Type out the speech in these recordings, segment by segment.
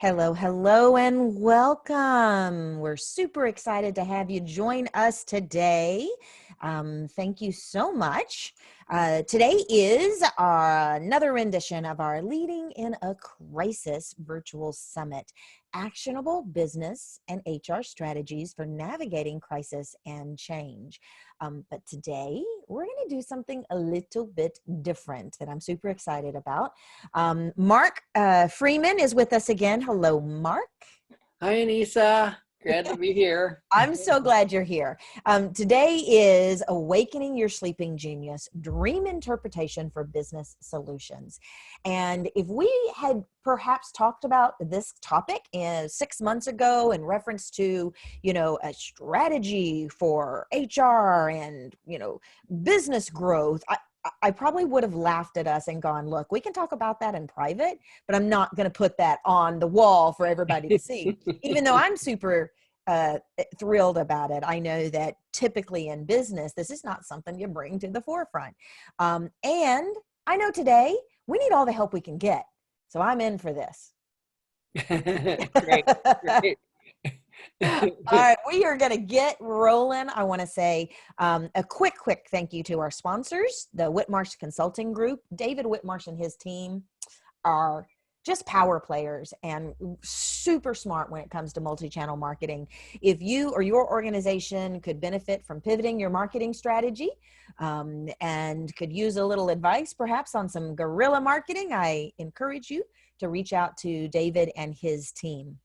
Hello, hello, and welcome. We're super excited to have you join us today. Thank you so much. Today is another rendition of our Leading in a Crisis virtual summit, actionable business and HR strategies for navigating crisis and change. But today we're going to do something a little bit different that I'm super excited about. Mark Freeman is with us again. Hello, Mark. Hi, Anissa. Glad to be here. I'm so glad you're here. Today is Awakening Your Sleeping Genius, Dream Interpretation for Business Solutions. And if we had perhaps talked about this topic 6 months ago in reference to, a strategy for HR and, business growth, I probably would have laughed at us and gone, look, we can talk about that in private, but I'm not going to put that on the wall for everybody to see. Even though I'm super thrilled about it, I know that typically in business, this is not something you bring to the forefront. And I know today we need all the help we can get. So I'm in for this. Great. All right, we are going to get rolling. I want to say a quick thank you to our sponsors, the Whitmarsh Consulting Group. David Whitmarsh and his team are just power players and super smart when it comes to multi-channel marketing. If you or your organization could benefit from pivoting your marketing strategy and could use a little advice perhaps on some guerrilla marketing, I encourage you to reach out to David and his team.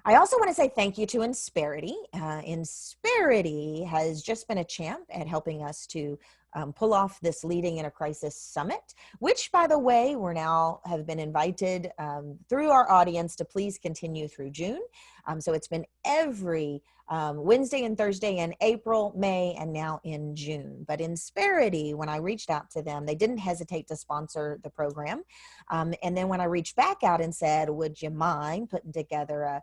I also want to say thank you to Insperity. Insperity has just been a champ at helping us to pull off this Leading in a Crisis Summit, which, by the way, we now have been invited through our audience to please continue through June. So it's been every Wednesday and Thursday in April, May, and now in June. But Insperity, when I reached out to them, they didn't hesitate to sponsor the program. And then when I reached back out and said, would you mind putting together a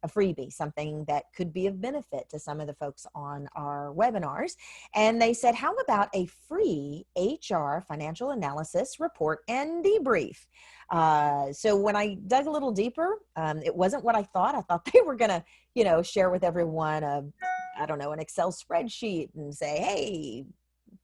freebie, something that could be of benefit to some of the folks on our webinars. And they said, how about a free HR financial analysis report and debrief? So when I dug a little deeper, it wasn't what I thought. I thought they were going to, share with everyone an Excel spreadsheet and say, hey,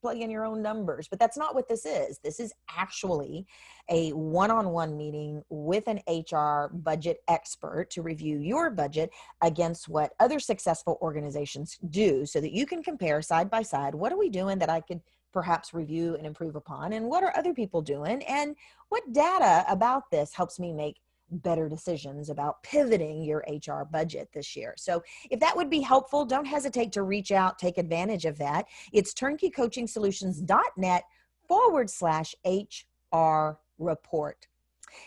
plug in your own numbers, but that's not what this is. This is actually a one-on-one meeting with an HR budget expert to review your budget against what other successful organizations do so that you can compare side by side. What are we doing that I could perhaps review and improve upon? And what are other people doing? And what data about this helps me make better decisions about pivoting your HR budget this year? So if that would be helpful, don't hesitate to reach out, take advantage of that. It's turnkeycoachingsolutions.net/HR report.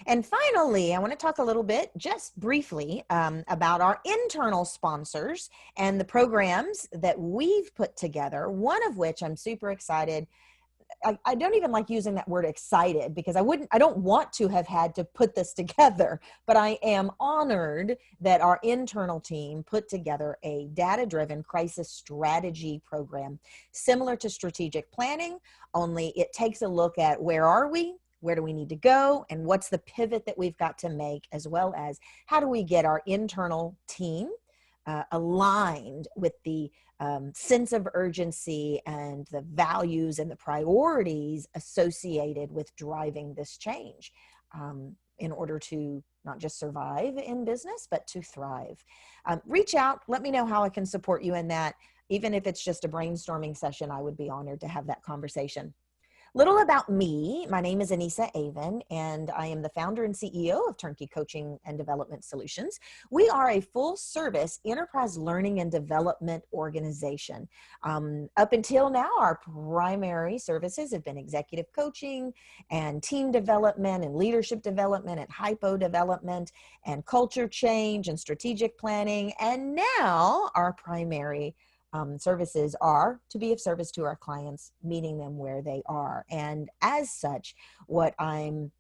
And finally, I want to talk a little bit, just briefly, about our internal sponsors and the programs that we've put together, one of which I'm super excited. I don't even like using that word excited because I don't want to have had to put this together, but I am honored that our internal team put together a data-driven crisis strategy program similar to strategic planning, only it takes a look at where are we, where do we need to go, and what's the pivot that we've got to make, as well as how do we get our internal team aligned with the sense of urgency and the values and the priorities associated with driving this change in order to not just survive in business, but to thrive. Reach out, let me know how I can support you in that. Even if it's just a brainstorming session, I would be honored to have that conversation. Little about me. My name is Anissa Avon, and I am the founder and CEO of Turnkey Coaching and Development Solutions. We are a full-service enterprise learning and development organization. Up until now, our primary services have been executive coaching and team development and leadership development and hypo development and culture change and strategic planning. And now our primary services are to be of service to our clients, meeting them where they are. And as such, what I'm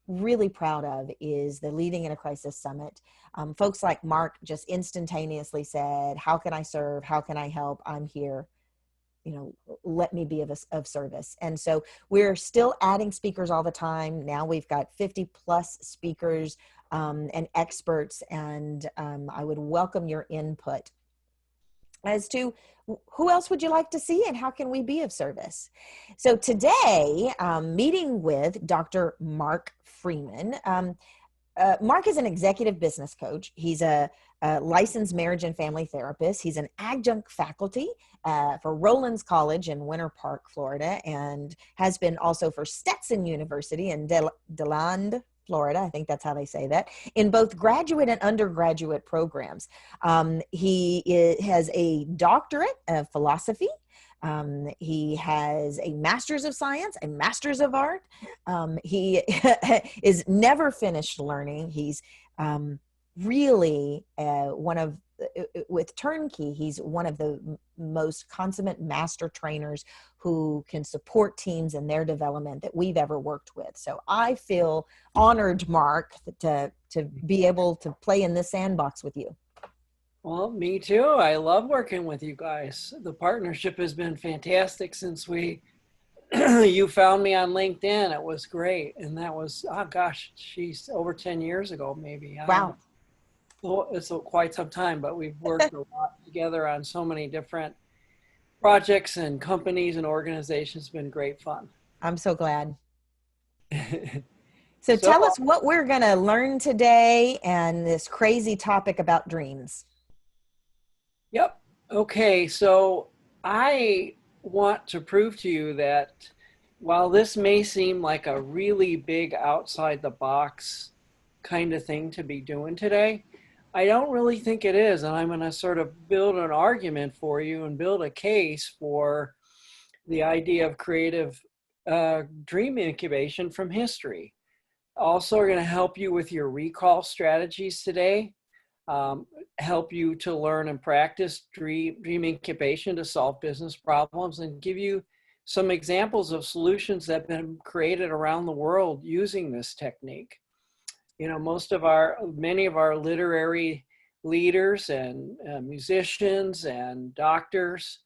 really proud of is the Leading in a Crisis Summit. Folks like Mark just instantaneously said, how can I serve? How can I help? I'm here. let me be of service. And so we're still adding speakers all the time. Now we've got 50 plus speakers and experts, and I would welcome your input as to who else would you like to see and how can we be of service. So today, meeting with Dr. Mark Freeman. Mark is an executive business coach. He's a licensed marriage and family therapist. He's an adjunct faculty for Rollins College in Winter Park, Florida, and has been also for Stetson University in DeLand, Florida. I think that's how they say that, in both graduate and undergraduate programs. He has a doctorate of philosophy. He has a master's of science, a master's of art. He is never finished learning. He's really with Turnkey, he's one of the most consummate master trainers who can support teams in their development that we've ever worked with. So I feel honored, Mark, to be able to play in this sandbox with you. Well, me too. I love working with you guys. The partnership has been fantastic since you found me on LinkedIn. It was great. And that was, oh gosh, she's over 10 years ago, maybe. Wow. It's quite some time, but we've worked a lot together on so many different projects and companies and organizations. It's been great fun. I'm so glad. So tell us what we're going to learn today and this crazy topic about dreams. Yep. Okay. So I want to prove to you that while this may seem like a really big outside the box kind of thing to be doing today, I don't really think it is. And I'm going to sort of build an argument for you and build a case for the idea of creative dream incubation from history. Also, we're going to help you with your recall strategies today. Help you to learn and practice dream incubation to solve business problems, and give you some examples of solutions that have been created around the world using this technique. Many of our literary leaders and musicians and doctors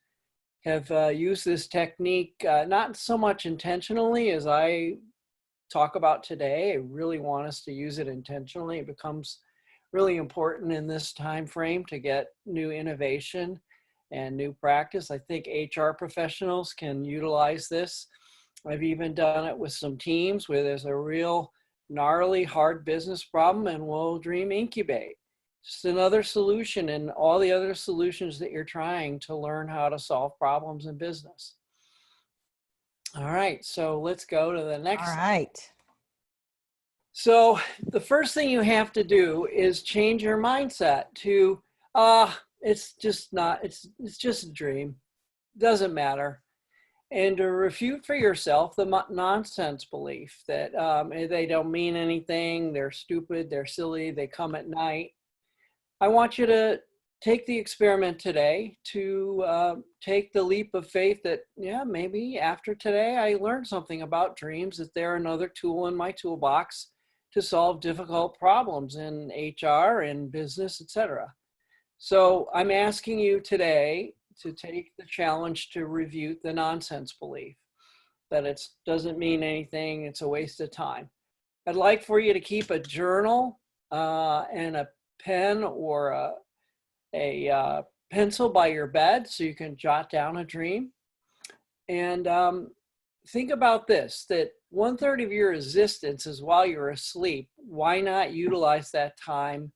have used this technique, not so much intentionally as I talk about today. I really want us to use it intentionally. It becomes really important in this time frame to get new innovation and new practice. I think HR professionals can utilize this. I've even done it with some teams where there's a real gnarly, hard business problem, and we'll dream incubate. Just another solution in all the other solutions that you're trying to learn how to solve problems in business. All right, so let's go to the next. All right. So the first thing you have to do is change your mindset to, it's just a dream. Doesn't matter. And to refute for yourself the nonsense belief that they don't mean anything, they're stupid, they're silly, they come at night. I want you to take the experiment today to take the leap of faith that, yeah, maybe after today I learned something about dreams, that they're another tool in my toolbox to solve difficult problems in HR, in business, etc. So I'm asking you today to take the challenge to refute the nonsense belief that it doesn't mean anything, it's a waste of time. I'd like for you to keep a journal and a pen or a pencil by your bed so you can jot down a dream. And think about this, that 1/3 of your existence is while you're asleep. Why not utilize that time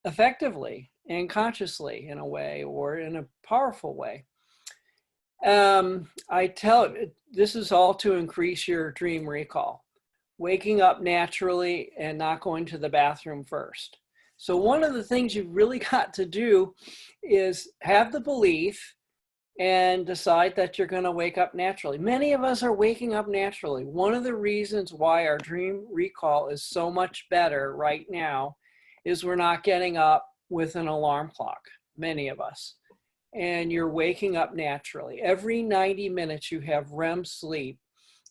effectively and consciously in a way, or in a powerful way? This is all to increase your dream recall. Waking up naturally and not going to the bathroom first. So one of the things you've really got to do is have the belief and decide that you're going to wake up naturally. Many of us are waking up naturally. One of the reasons why our dream recall is so much better right now is we're not getting up with an alarm clock, many of us. And you're waking up naturally. Every 90 minutes you have REM sleep,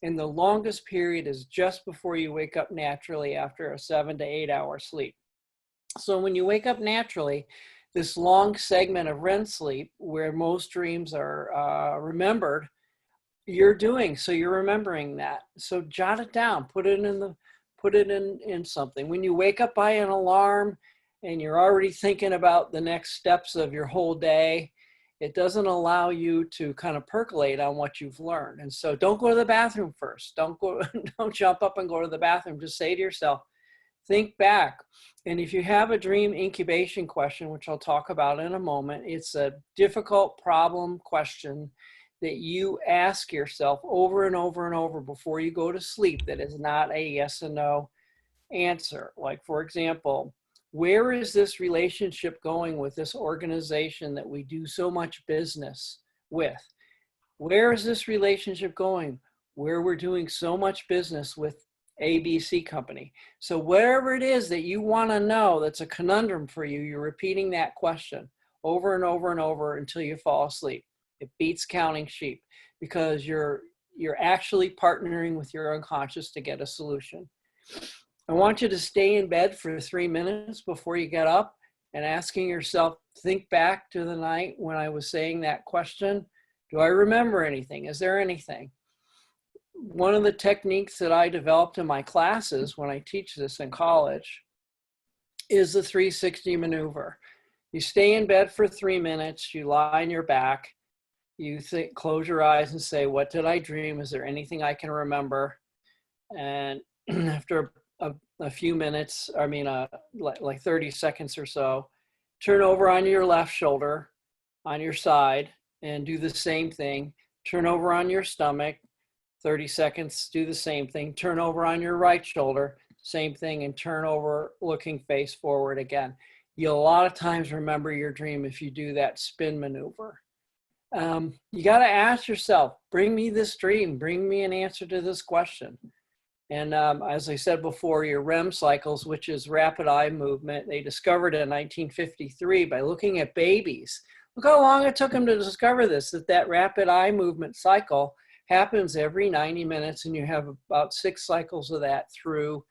and the longest period is just before you wake up naturally after a 7 to 8 hour sleep. So when you wake up naturally, this long segment of REM sleep where most dreams are remembered, you're doing. So you're remembering that. So jot it down, put it in something. When you wake up by an alarm and you're already thinking about the next steps of your whole day, it doesn't allow you to kind of percolate on what you've learned. And so don't go to the bathroom first. Don't jump up and go to the bathroom. Just say to yourself, think back. And if you have a dream incubation question, which I'll talk about in a moment, it's a difficult problem question that you ask yourself over and over and over before you go to sleep that is not a yes and no answer. Like, for example, where is this relationship going with this organization that we do so much business with? Where is this relationship going where we're doing so much business with ABC company? So whatever it is that you want to know that's a conundrum for you, you're repeating that question over and over and over until you fall asleep. It beats counting sheep because you're actually partnering with your unconscious to get a solution. I want you to stay in bed for 3 minutes before you get up and asking yourself, think back to the night when I was saying that question. Do I remember anything? Is there anything? One of the techniques that I developed in my classes when I teach this in college is the 360 maneuver. You stay in bed for 3 minutes, you lie on your back, you think, close your eyes and say, what did I dream? Is there anything I can remember? And after a few minutes, like 30 seconds or so, turn over on your left shoulder, on your side, and do the same thing. Turn over on your stomach, 30 seconds, do the same thing. Turn over on your right shoulder, same thing, and turn over looking face forward again. You'll a lot of times remember your dream if you do that spin maneuver. You got to ask yourself, bring me this dream, bring me an answer to this question. And as I said before, your REM cycles, which is rapid eye movement, they discovered in 1953 by looking at babies. Look how long it took them to discover this, that rapid eye movement cycle happens every 90 minutes, and you have about 6 cycles of that through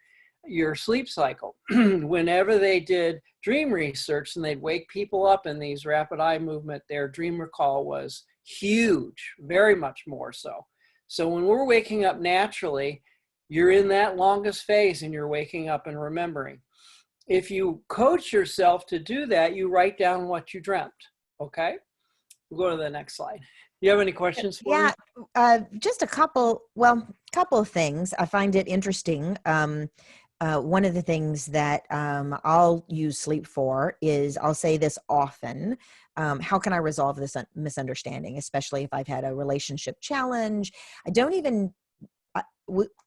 your sleep cycle. Whenever they did dream research and they'd wake people up in these rapid eye movement, their dream recall was huge, very much more so. So when we're waking up naturally, you're in that longest phase and you're waking up and remembering. If you coach yourself to do that, you write down what you dreamt. Okay? We'll go to the next slide. You have any questions for me? Just a couple of things. I find it interesting. One of the things that I'll use sleep for is, I'll say this often, how can I resolve this misunderstanding, especially if I've had a relationship challenge?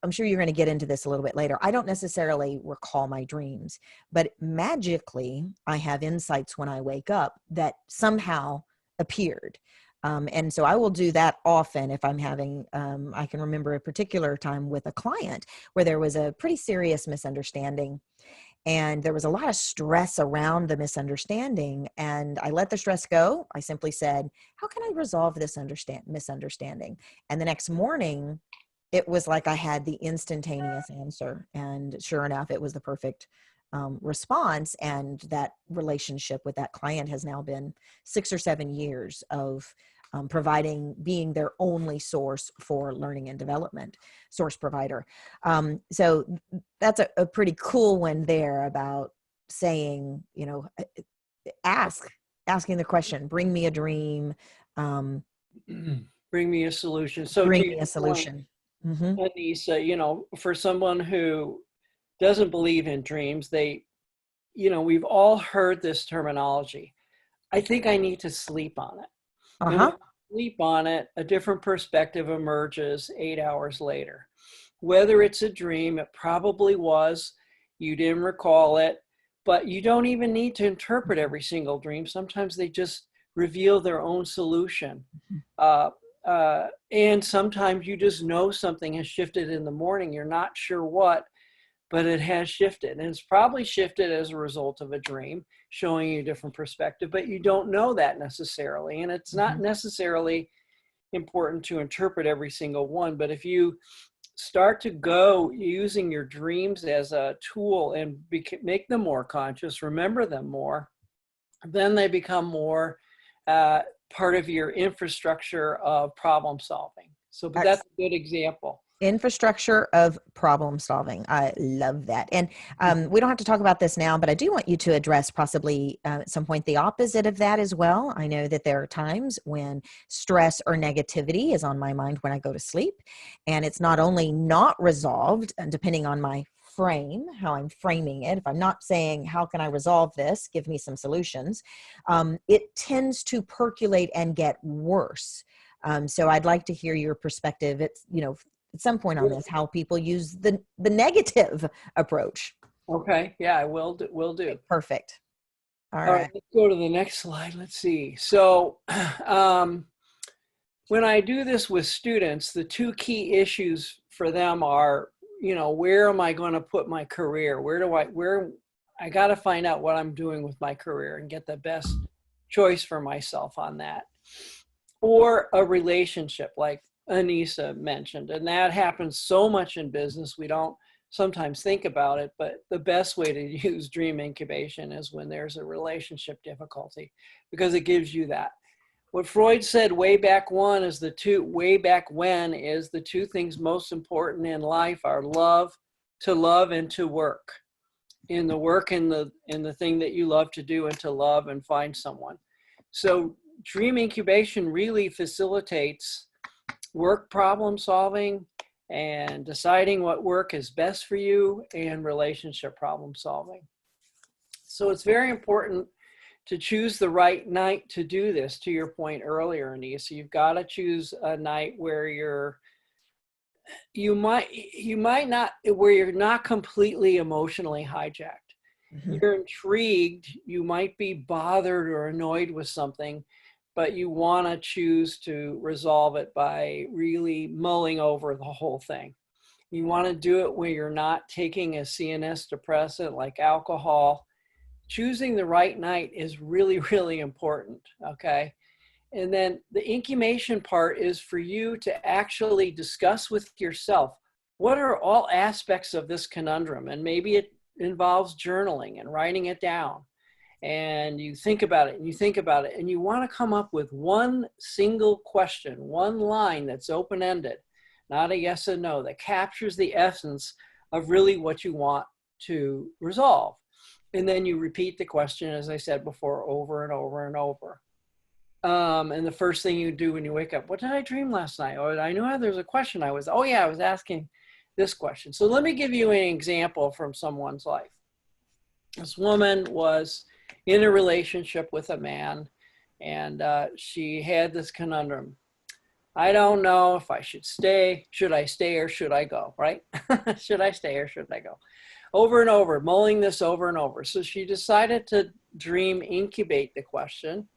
I'm sure you're going to get into this a little bit later. I don't necessarily recall my dreams, but magically I have insights when I wake up that somehow appeared. And so I will do that often if I'm having, I can remember a particular time with a client where there was a pretty serious misunderstanding, and there was a lot of stress around the misunderstanding, and I let the stress go. I simply said, how can I resolve this misunderstanding? And the next morning, it was like I had the instantaneous answer. And sure enough, it was the perfect response. And that relationship with that client has now been 6 or 7 years of being their only source for learning and development, source provider. So that's a pretty cool one there about saying, asking the question, bring me a dream. Bring me a solution. So bring me a solution. Mm-hmm. Anissa, for someone who doesn't believe in dreams, we've all heard this terminology. I think I need to sleep on it. And when you sleep on it, a different perspective emerges 8 hours later. Whether it's a dream, it probably was, you didn't recall it, but you don't even need to interpret every single dream. Sometimes they just reveal their own solution. And sometimes you just know something has shifted in the morning. You're not sure what, but it has shifted. And it's probably shifted as a result of a dream, showing you a different perspective, but you don't know that necessarily. And it's not necessarily important to interpret every single one. But if you start to go using your dreams as a tool and make them more conscious, remember them more, then they become more part of your infrastructure of problem solving. So, but that's a good example. Infrastructure of problem solving. I love that. And we don't have to talk about this now, but I do want you to address possibly at some point the opposite of that as well. I know that there are times when stress or negativity is on my mind when I go to sleep, and it's not only not resolved, and depending on my frame, how I'm framing it, if I'm not saying, how can I resolve this? Give me some solutions. It tends to percolate and get worse. So I'd like to hear your perspective. It's, at some point on this, how people use the negative approach. Okay. Yeah, I will do. Okay, perfect. All All right. right. Let's go to the next slide. Let's see. So when I do this with students, the two key issues for them are, where am I going to put my career? Where I got to find out what I'm doing with my career and get the best choice for myself on that. Or a relationship, like Anissa mentioned, and that happens so much in business, we don't sometimes think about it, but the best way to use dream incubation is when there's a relationship difficulty, because it gives you that. What Freud said way back when is the two things most important in life are love and to work. In the work and the thing that you love to do, and to love and find someone. So dream incubation really facilitates work problem solving and deciding what work is best for you, and relationship problem solving. So it's very important to choose the right night to do this, to your point earlier, Anissa. You've got to choose a night where you're not completely emotionally hijacked. Mm-hmm. You're intrigued, you might be bothered or annoyed with something, but you want to choose to resolve it by really mulling over the whole thing. You want to do it when you're not taking a CNS depressant like alcohol. Choosing the right night is really, really important, okay? And then the incubation part is for you to actually discuss with yourself, what are all aspects of this conundrum? And maybe it involves journaling and writing it down. And you think about it and you think about it, and you want to come up with one single question, one line that's open-ended, not a yes or no, that captures the essence of really what you want to resolve. And then you repeat the question, as I said before, over and over and over. And the first thing you do when you wake up, what did I dream last night? Or I knew there's a question I was asking this question. So let me give you an example from someone's life. This woman was in a relationship with a man, and she had this conundrum. I don't know if I should stay. Should I stay or should I go, right? Should I stay or should I go? Over and over, mulling this over and over. So she decided to dream incubate the question,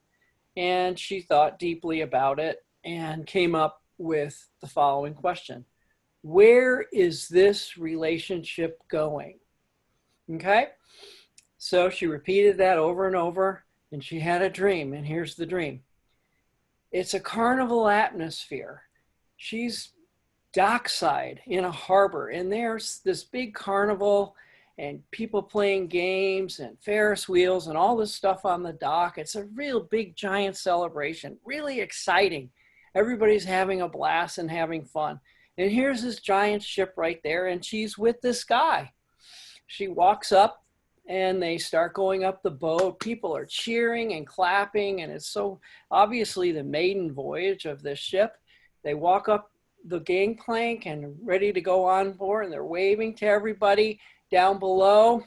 and she thought deeply about it and came up with the following question. Where is this relationship going? Okay? So she repeated that over and over, and she had a dream, and here's the dream. It's a carnival atmosphere. She's dockside in a harbor, and there's this big carnival and people playing games and Ferris wheels and all this stuff on the dock. It's a real big giant celebration, really exciting. Everybody's having a blast and having fun. And here's this giant ship right there, and she's with this guy. She walks up and they start going up the boat. People are cheering and clapping, and it's so obviously the maiden voyage of this ship. They walk up the gangplank and ready to go on board, and they're waving to everybody down below.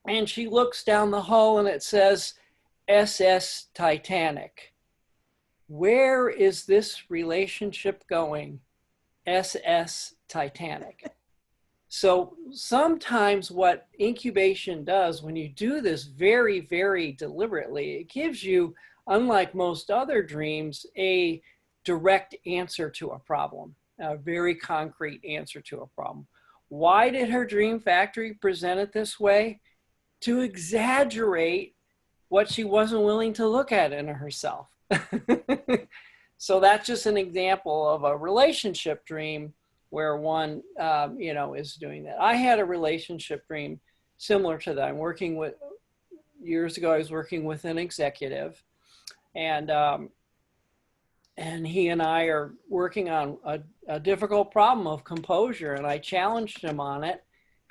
And she looks down the hull and it says SS Titanic. Where is this relationship going? SS Titanic. So sometimes what incubation does, when you do this very, very deliberately, it gives you, unlike most other dreams, a direct answer to a problem, a very concrete answer to a problem. Why did her dream factory present it this way? To exaggerate what she wasn't willing to look at in herself. So that's just an example of a relationship dream where one, is doing that. I had a relationship dream similar to that. I'm working with years ago, I was working with an executive, and he and I are working on a difficult problem of composure, and I challenged him on it.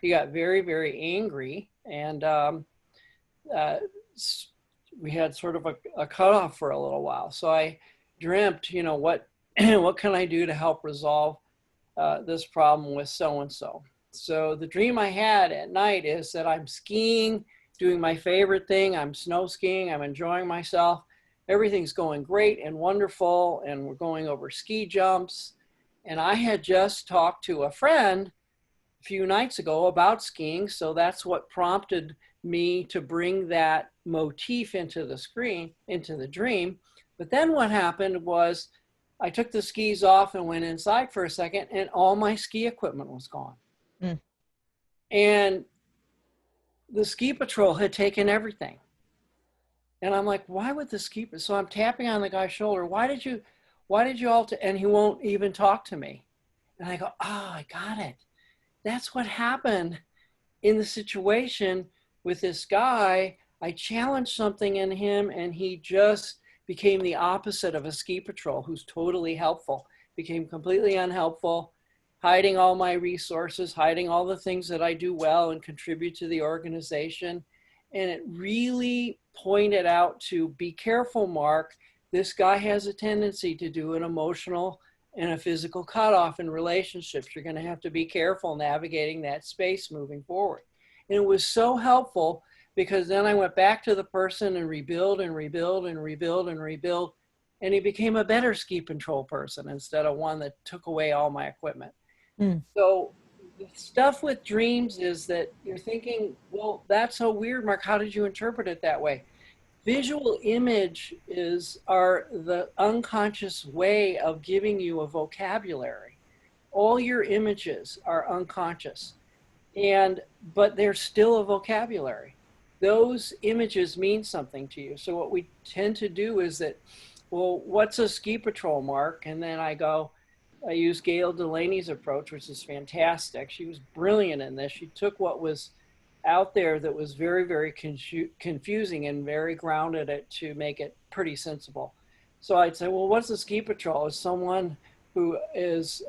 He got very, very angry, and we had sort of a cutoff for a little while. So I dreamt, what what can I do to help resolve this problem with so-and-so. So the dream I had at night is that I'm skiing, doing my favorite thing. I'm snow skiing. I'm enjoying myself. Everything's going great and wonderful, and we're going over ski jumps. And I had just talked to a friend a few nights ago about skiing, so that's what prompted me to bring that motif into the dream. But then what happened was I took the skis off and went inside for a second, and all my ski equipment was gone. Mm. And the ski patrol had taken everything. And I'm like, why would the ski? So I'm tapping on the guy's shoulder. Why did you all? And he won't even talk to me. And I go, I got it. That's what happened in the situation with this guy. I challenged something in him, and he just became the opposite of a ski patrol who's totally helpful, became completely unhelpful, hiding all my resources, hiding all the things that I do well and contribute to the organization. And it really pointed out to be careful, Mark. This guy has a tendency to do an emotional and a physical cutoff in relationships. You're going to have to be careful navigating that space moving forward. And it was so helpful because then I went back to the person and rebuild and rebuild and rebuild and rebuild. And he became a better ski patrol person instead of one that took away all my equipment. Mm. So the stuff with dreams is that you're thinking, well, that's so weird, Mark. How did you interpret it that way? Visual image are the unconscious way of giving you a vocabulary. All your images are unconscious, but they're still a vocabulary. Those images mean something to you. So what we tend to do is that, well, what's a ski patrol, Mark? And then I use Gail Delaney's approach, which is fantastic. She was brilliant in this. She took what was out there that was very, very confusing and very grounded it to make it pretty sensible. So I'd say, well, what's a ski patrol? It's someone who is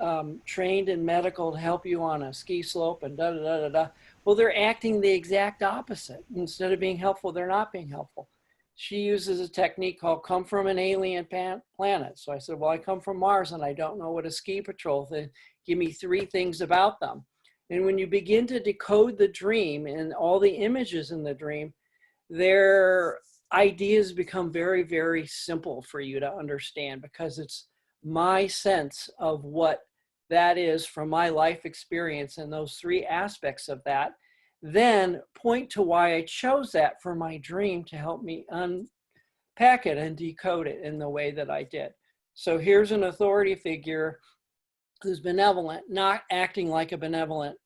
trained in medical to help you on a ski slope and da-da-da-da-da. Well, they're acting the exact opposite. Instead of being helpful, they're not being helpful. She uses a technique called come from an alien planet. So I said, well, I come from Mars and I don't know what a ski patrol is. Give me 3 things about them. And when you begin to decode the dream and all the images in the dream, their ideas become very, very simple for you to understand because it's my sense of what that is from my life experience, and those 3 aspects of that then point to why I chose that for my dream to help me unpack it and decode it in the way that I did. So here's an authority figure who's benevolent, not acting like a benevolent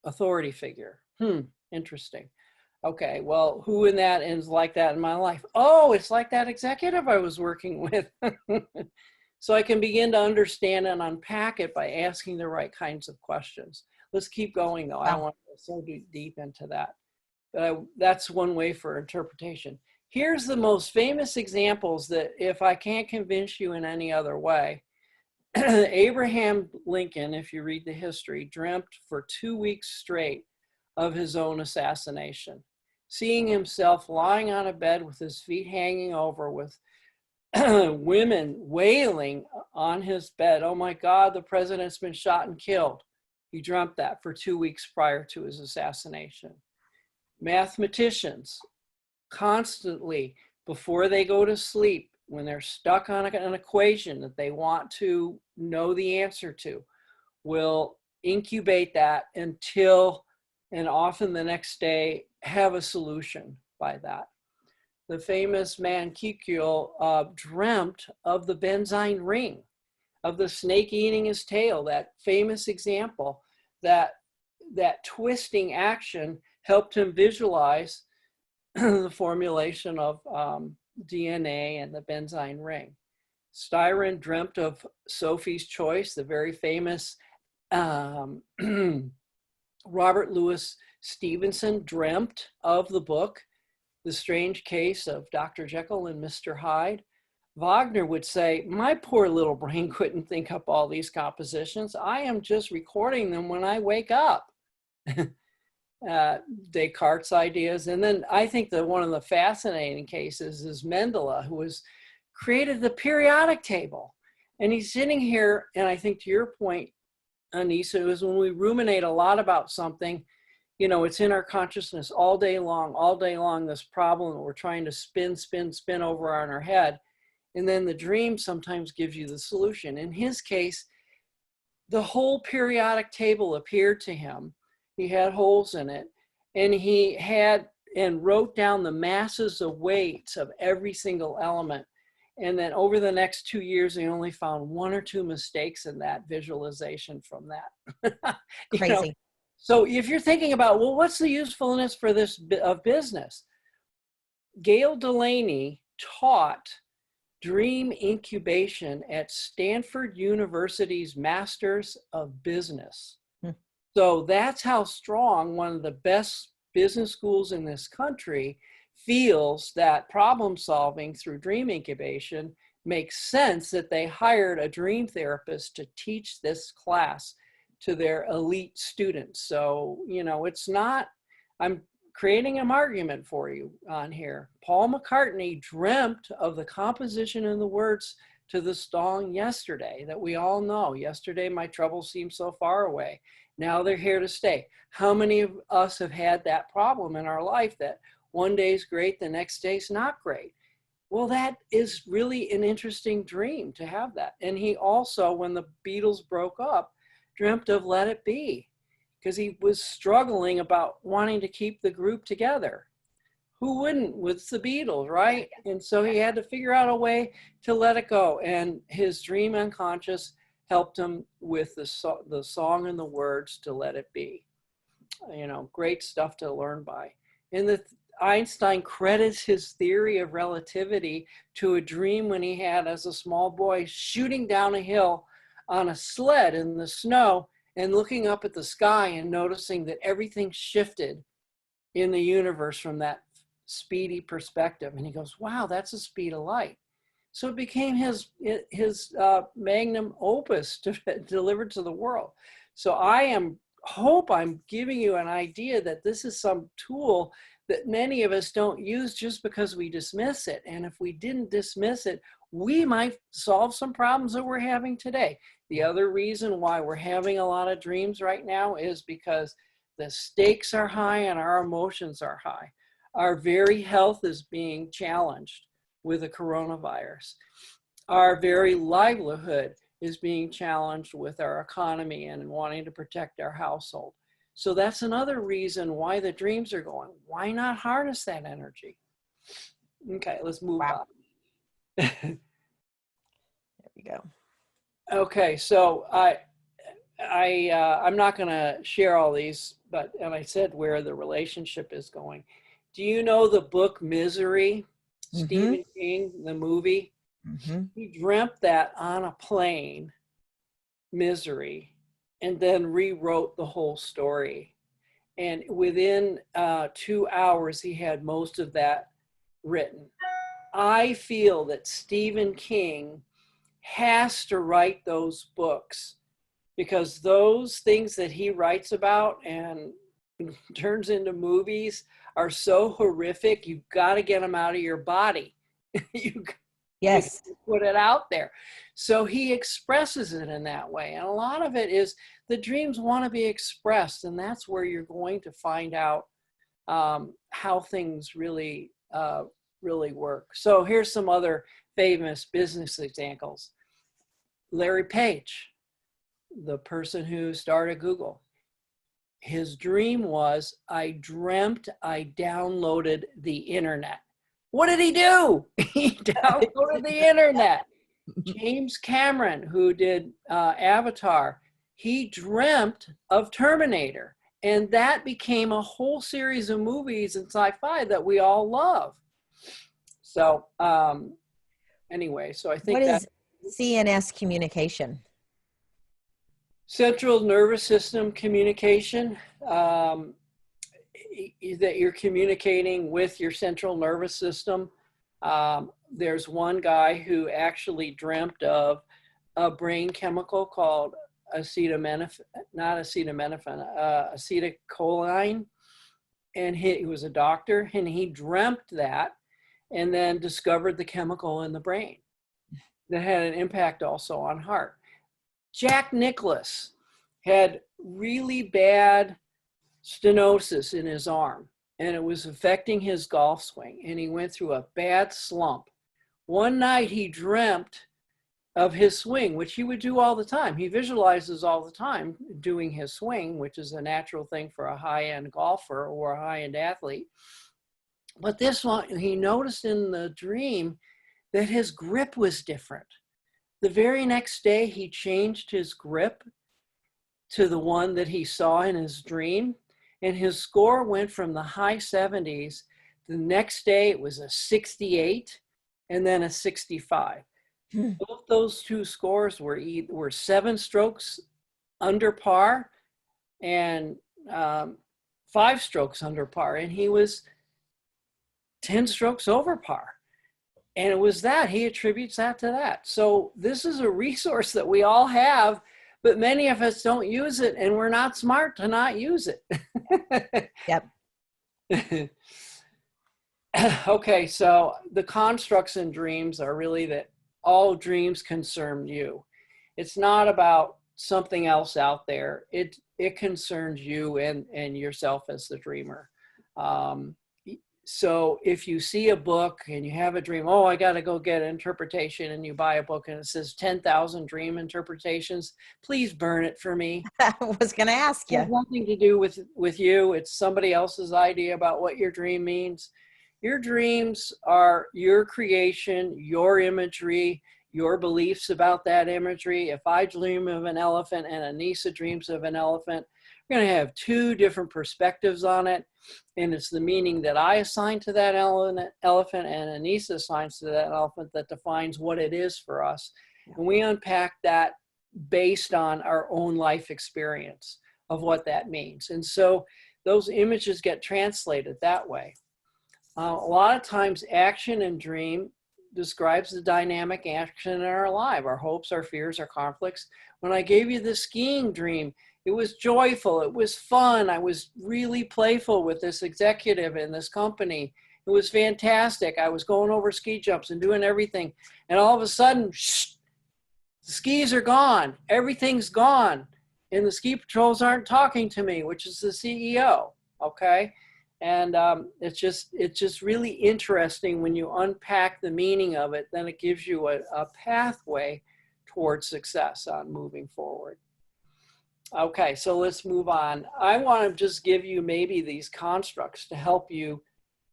authority figure. Interesting. Okay, well, who in that is like that in my life? Oh, it's like that executive I was working with. So I can begin to understand and unpack it by asking the right kinds of questions. Let's keep going, though. I don't want to go so deep into that. But that's one way for interpretation. Here's the most famous examples that if I can't convince you in any other way, Abraham Lincoln, if you read the history, dreamt for 2 weeks straight of his own assassination, seeing himself lying on a bed with his feet hanging over with women wailing on his bed. Oh my God, the president's been shot and killed. He dreamt that for 2 weeks prior to his assassination. Mathematicians constantly, before they go to sleep, when they're stuck on an equation that they want to know the answer to, will incubate that until, and often the next day, have a solution by that. The famous man Kekule dreamt of the benzine ring, of the snake eating his tail, that famous example, that twisting action helped him visualize the formulation of DNA and the benzine ring. Styron dreamt of Sophie's Choice, the very famous Robert Louis Stevenson dreamt of the book The Strange Case of Dr. Jekyll and Mr. Hyde, Wagner would say, my poor little brain couldn't think up all these compositions. I am just recording them when I wake up. Descartes' ideas. And then I think that one of the fascinating cases is Mendele, who has created the periodic table. And he's sitting here, and I think to your point, Anissa, is when we ruminate a lot about something, you know, it's in our consciousness all day long, this problem that we're trying to spin over on our head. And then the dream sometimes gives you the solution. In his case, the whole periodic table appeared to him. He had holes in it, and he had and wrote down the masses of weights of every single element. And then over the next 2 years, he only found 1 or 2 mistakes in that visualization from that. Crazy. You know? So if you're thinking about, well, what's the usefulness for this of business? Gail Delaney taught dream incubation at Stanford University's Masters of Business. So that's how strong one of the best business schools in this country feels that problem solving through dream incubation makes sense, that they hired a dream therapist to teach this class to their elite students. So, you know, it's not, I'm creating an argument for you on here. Paul McCartney dreamt of the composition and the words to the song Yesterday that we all know. Yesterday, my troubles seemed so far away. Now they're here to stay. How many of us have had that problem in our life that one day's great, the next day's not great? Well, that is really an interesting dream to have that. And he also, when the Beatles broke up, dreamt of Let It Be, because he was struggling about wanting to keep the group together. Who wouldn't with the Beatles, right? And so he had to figure out a way to let it go. And his dream unconscious helped him with the song and the words to Let It Be. You know, great stuff to learn by. And Einstein credits his theory of relativity to a dream when he had, as a small boy, shooting down a hill on a sled in the snow and looking up at the sky and noticing that everything shifted in the universe from that speedy perspective. And he goes, wow, that's the speed of light. So it became his magnum opus delivered to the world. So I hope I'm giving you an idea that this is some tool that many of us don't use just because we dismiss it. And if we didn't dismiss it, we might solve some problems that we're having today. The other reason why we're having a lot of dreams right now is because the stakes are high and our emotions are high. Our very health is being challenged with the coronavirus. Our very livelihood is being challenged with our economy and wanting to protect our household. So that's another reason why the dreams are going. Why not harness that energy? Okay, let's move on. There we go. Okay, so I'm not going to share all these, and I said where the relationship is going. Do you know the book Misery? Mm-hmm. Stephen King, the movie? Mm-hmm. He dreamt that on a plane, Misery, and then rewrote the whole story. And within 2 hours, he had most of that written. I feel that Stephen King has to write those books, because those things that he writes about and turns into movies are so horrific. You've got to get them out of your body. Yes. You put it out there. So he expresses it in that way. And a lot of it is the dreams want to be expressed. And that's where you're going to find out how things really work. So here's some other famous business examples. Larry Page, the person who started Google. His dream was, I dreamt I downloaded the internet. What did he do? He downloaded the internet. James Cameron, who did Avatar, he dreamt of Terminator. And that became a whole series of movies and sci-fi that we all love. So anyway, so I think what is CNS communication? Central nervous system communication. that you're communicating with your central nervous system. There's one guy who actually dreamt of a brain chemical called acetylcholine. And he was a doctor, and he dreamt that and then discovered the chemical in the brain that had an impact also on heart. Jack Nicklaus had really bad stenosis in his arm, and it was affecting his golf swing, and he went through a bad slump. One night he dreamt of his swing, which he would do all the time. He visualizes all the time doing his swing, which is a natural thing for a high-end golfer or a high-end athlete. But this one, he noticed in the dream that his grip was different. The very next day, he changed his grip to the one that he saw in his dream, and his score went from the high 70s. The next day, it was a 68, and then a 65. Both those two scores were 7 strokes under par and 5 strokes under par, and he was 10 strokes over par. And it was that, he attributes that to that. So this is a resource that we all have, but many of us don't use it, and we're not smart to not use it. Yep. Okay, so the constructs in dreams are really that all dreams concern you. It's not about something else out there. It concerns you and yourself as the dreamer. So if you see a book and you have a dream, oh, I got to go get an interpretation, and you buy a book and it says 10,000 dream interpretations, please burn it for me. I was going to ask you. It has nothing to do with you. It's somebody else's idea about what your dream means. Your dreams are your creation, your imagery, your beliefs about that imagery. If I dream of an elephant and Anissa dreams of an elephant, we're going to have 2 different perspectives on it. And it's the meaning that I assign to that elephant and Anissa assigns to that elephant that defines what it is for us. And we unpack that based on our own life experience of what that means. And so those images get translated that way. A lot of times action in dream describes the dynamic action in our life, our hopes, our fears, our conflicts. When I gave you the skiing dream, it was joyful, it was fun. I was really playful with this executive in this company. It was fantastic. I was going over ski jumps and doing everything. And all of a sudden, the skis are gone. Everything's gone. And the ski patrols aren't talking to me, which is the CEO, okay? And it's just really interesting when you unpack the meaning of it, then it gives you a pathway towards success on moving forward. Okay, so let's move on. I want to just give you maybe these constructs to help you.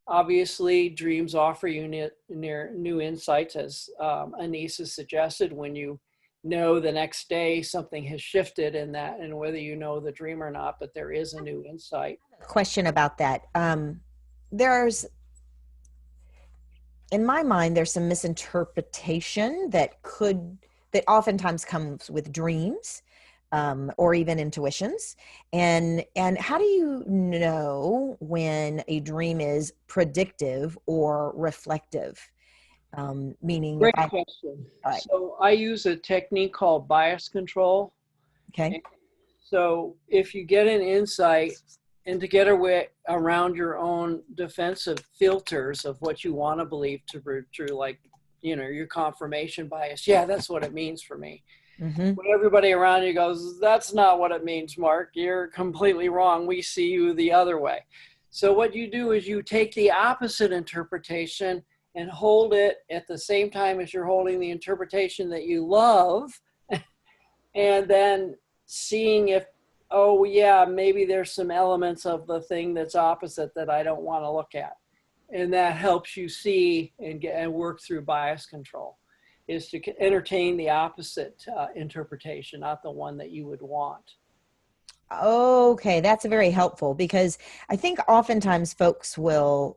Obviously, dreams offer you new insights, as Anissa suggested, when you know the next day something has shifted in that, and whether you know the dream or not, but there is a new insight. Question about that. In my mind, there's some misinterpretation that oftentimes comes with dreams, or even intuitions. And how do you know when a dream is predictive or reflective? Meaning, great question. Right. So I use a technique called bias control. Okay. And so if you get an insight, and to get around your own defensive filters of what you want to believe to be true, like, your confirmation bias. Yeah, that's what it means for me. Mm-hmm. When everybody around you goes, that's not what it means, Mark, you're completely wrong. We see you the other way. So what you do is you take the opposite interpretation and hold it at the same time as you're holding the interpretation that you love, and then seeing if, oh yeah, maybe there's some elements of the thing that's opposite that I don't want to look at. And that helps you see and work through bias control, is to entertain the opposite interpretation, not the one that you would want. Okay, that's very helpful, because I think oftentimes folks will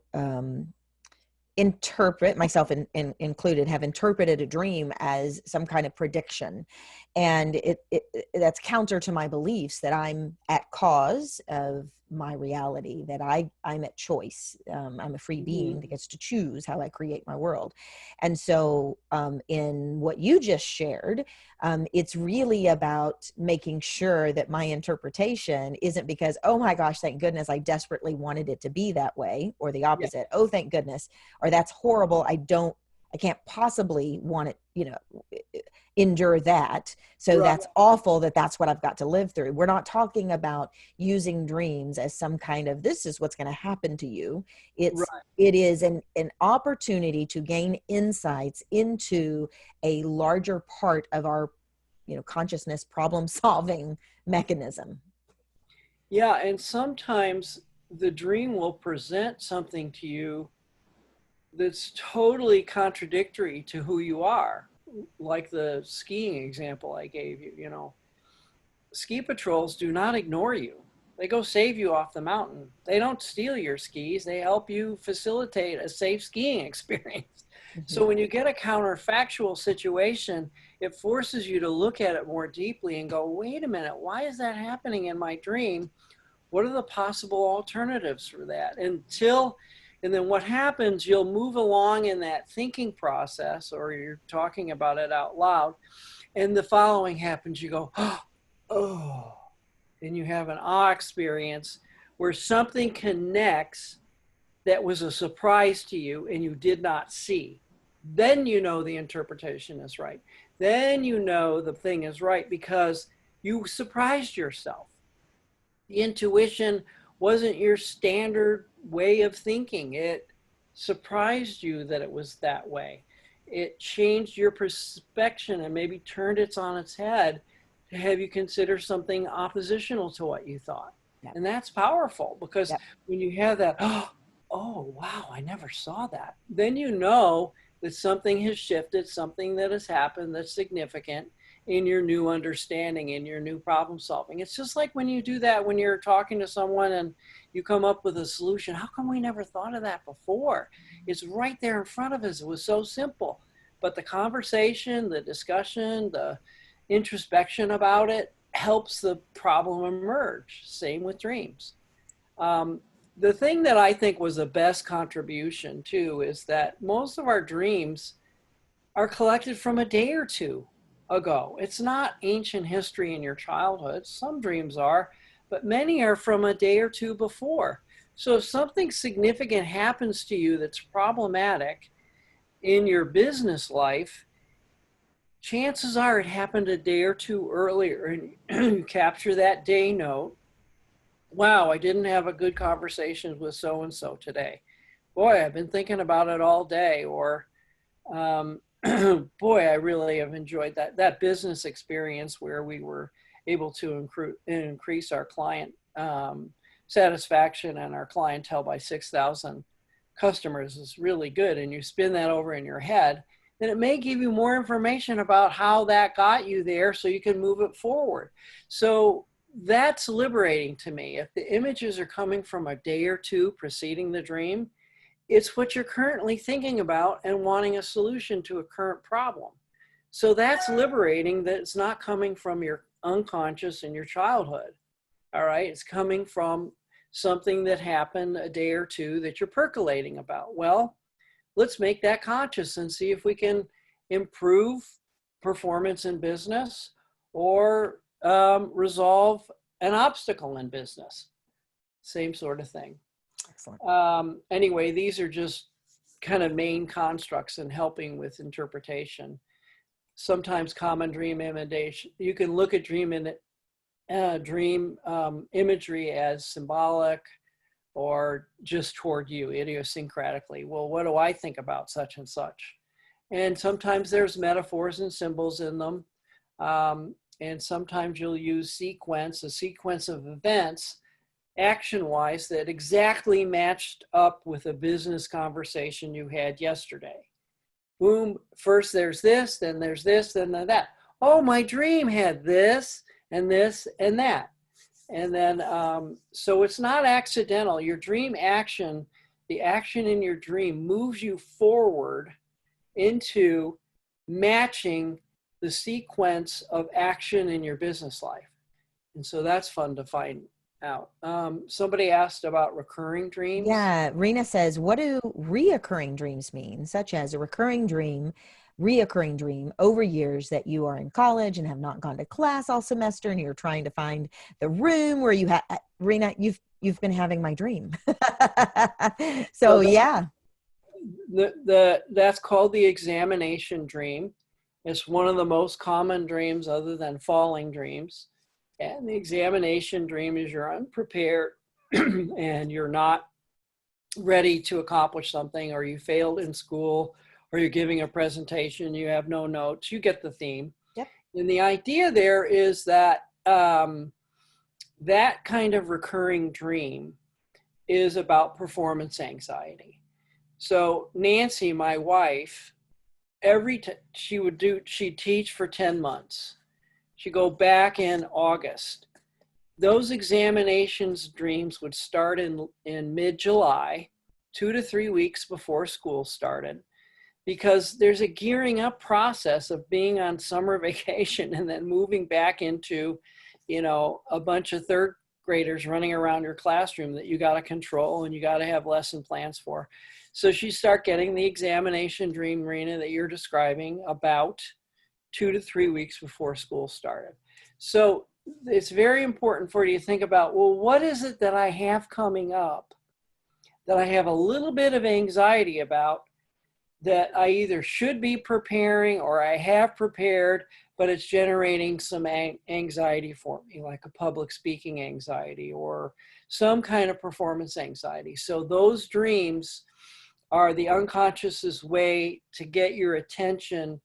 interpret, myself included, have interpreted a dream as some kind of prediction, and that's counter to my beliefs that I'm at cause of my reality, that I'm at choice. I'm a free being that gets to choose how I create my world. And so in what you just shared, it's really about making sure that my interpretation isn't because, oh my gosh, thank goodness, I desperately wanted it to be that way, or the Yeah. opposite, oh thank goodness, or that's horrible, I can't possibly want it, endure that. So Right. that's awful, that's what I've got to live through. We're not talking about using dreams as some kind of, this is what's going to happen to you. Right. It is an opportunity to gain insights into a larger part of our, consciousness problem solving mechanism. Yeah. And sometimes the dream will present something to you that's totally contradictory to who you are. Like the skiing example I gave you, ski patrols do not ignore you. They go save you off the mountain. They don't steal your skis. They help you facilitate a safe skiing experience. Mm-hmm. So when you get a counterfactual situation, it forces you to look at it more deeply and go, wait a minute, why is that happening in my dream? What are the possible alternatives for that? And then what happens, you'll move along in that thinking process, or you're talking about it out loud, and the following happens. You go, oh, and you have an awe experience where something connects that was a surprise to you and you did not see. Then you know the interpretation is right. Then you know the thing is right because you surprised yourself. The intuition wasn't your standard way of thinking. It surprised you that it was that way. It changed your perspective and maybe turned it on its head to have you consider something oppositional to what you thought. Yep. And that's powerful because Yep. when you have that, oh, wow, I never saw that. Then you know that something has shifted, something that has happened that's significant in your new understanding, in your new problem solving. It's just like when you do that, when you're talking to someone and you come up with a solution. How come we never thought of that before? It's right there in front of us. It was so simple. But the conversation, the discussion, the introspection about it helps the problem emerge. Same with dreams. The thing that I think was the best contribution too is that most of our dreams are collected from a day or two ago. It's not ancient history in your childhood. Some dreams are, but many are from a day or two before. So if something significant happens to you that's problematic in your business life, chances are it happened a day or two earlier, and you capture that day note. Wow, I didn't have a good conversation with so-and-so today. Boy, I've been thinking about it all day. Or, boy, I really have enjoyed that business experience where we were able to increase our client satisfaction and our clientele by 6,000 customers is really good. And you spin that over in your head, then it may give you more information about how that got you there so you can move it forward. So that's liberating to me. If the images are coming from a day or two preceding the dream, it's what you're currently thinking about and wanting a solution to a current problem. So that's liberating, that it's not coming from your unconscious in your childhood. All right, it's coming from something that happened a day or two that you're percolating about. Well, let's make that conscious and see if we can improve performance in business or resolve an obstacle in business. Same sort of thing. Excellent. Anyway, these are just kind of main constructs in helping with interpretation. Sometimes common dream imitation. You can look at dream imagery as symbolic or just toward you, idiosyncratically. Well, what do I think about such and such? And sometimes there's metaphors and symbols in them. And sometimes you'll use a sequence of events, action-wise, that exactly matched up with a business conversation you had yesterday. Boom, first there's this, then there's this, then that. Oh, my dream had this and this and that. And then, so it's not accidental. Your dream action, the action in your dream moves you forward into matching the sequence of action in your business life. And so that's fun to find out. Somebody asked about recurring dreams. Yeah, Rena says, what do reoccurring dreams mean, such as a recurring dream, reoccurring dream over years that you are in college and have not gone to class all semester and you're trying to find the room where you have, Rena, you've been having my dream. So So yeah. that's called the examination dream. It's one of the most common dreams other than falling dreams. And the examination dream is you're unprepared and you're not ready to accomplish something, or you failed in school, or you're giving a presentation, you have no notes. You get the theme. Yep. And the idea there is that that kind of recurring dream is about performance anxiety. So Nancy, my wife, she'd teach for 10 months. She'd go back in August. Those examinations dreams would start in mid-July, 2 to 3 weeks before school started, because there's a gearing up process of being on summer vacation and then moving back into, a bunch of third graders running around your classroom that you got to control and you got to have lesson plans for. So she start getting the examination dream, Rena, that you're describing about 2 to 3 weeks before school started. So it's very important for you to think about, well, what is it that I have coming up that I have a little bit of anxiety about, that I either should be preparing or I have prepared, but it's generating some anxiety for me, like a public speaking anxiety or some kind of performance anxiety. So those dreams are the unconscious's way to get your attention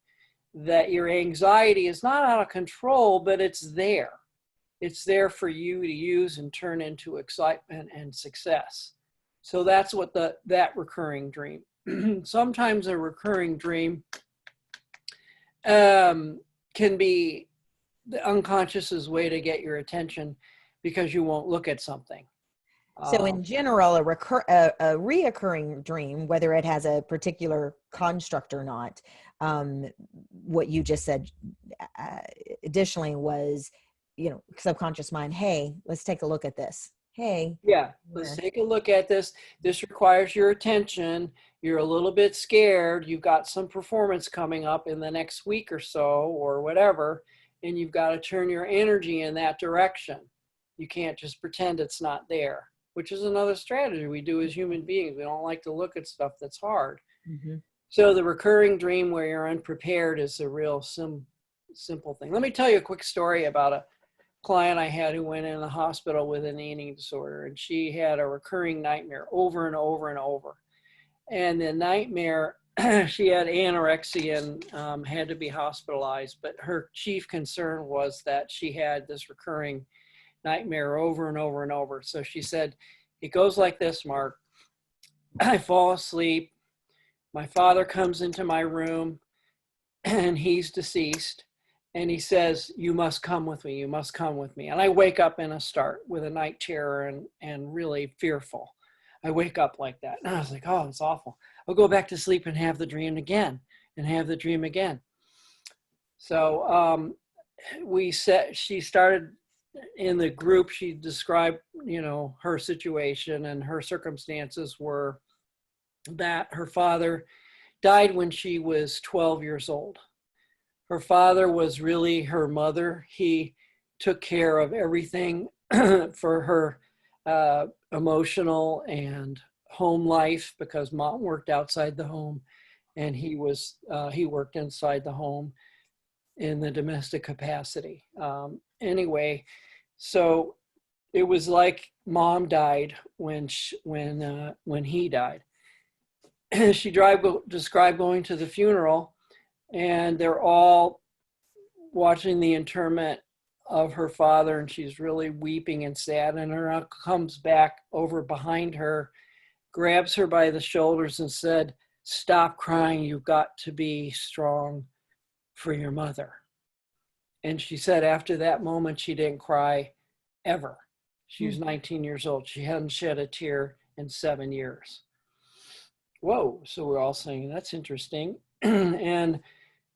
that your anxiety is not out of control, but it's there. It's there for you to use and turn into excitement and success. So that's what that recurring dream. Sometimes a recurring dream can be the unconscious's way to get your attention because you won't look at something. So in general, a reoccurring dream, whether it has a particular construct or not, what you just said additionally was, subconscious mind, hey, let's take a look at this. Hey. Yeah, let's take a look at this. This requires your attention. You're a little bit scared. You've got some performance coming up in the next week or so or whatever, and you've got to turn your energy in that direction. You can't just pretend it's not there, which is another strategy we do as human beings. We don't like to look at stuff that's hard. Mm-hmm. So the recurring dream where you're unprepared is a real simple thing. Let me tell you a quick story about a client I had who went in the hospital with an eating disorder, and she had a recurring nightmare over and over and over. And the nightmare, she had anorexia and had to be hospitalized, but her chief concern was that she had this recurring nightmare over and over and over. So she said, it goes like this, Mark. I fall asleep. My father comes into my room and he's deceased. And he says, you must come with me. You must come with me. And I wake up in a start with a night terror and really fearful. I wake up like that. And I was like, oh, it's awful. I'll go back to sleep and have the dream again and have the dream again. So she started in the group. She described, her situation, and her circumstances were that her father died when she was 12 years old. Her father was really her mother. He took care of everything for her emotional and home life, because mom worked outside the home and he worked inside the home in the domestic capacity. Anyway, so it was like mom died when he died. She described going to the funeral, and they're all watching the interment of her father, and she's really weeping and sad. And her uncle comes back over behind her, grabs her by the shoulders and said, stop crying. You've got to be strong for your mother. And she said after that moment, she didn't cry ever. She was 19 years old. She hadn't shed a tear in 7 years. Whoa. So we're all saying, that's interesting. And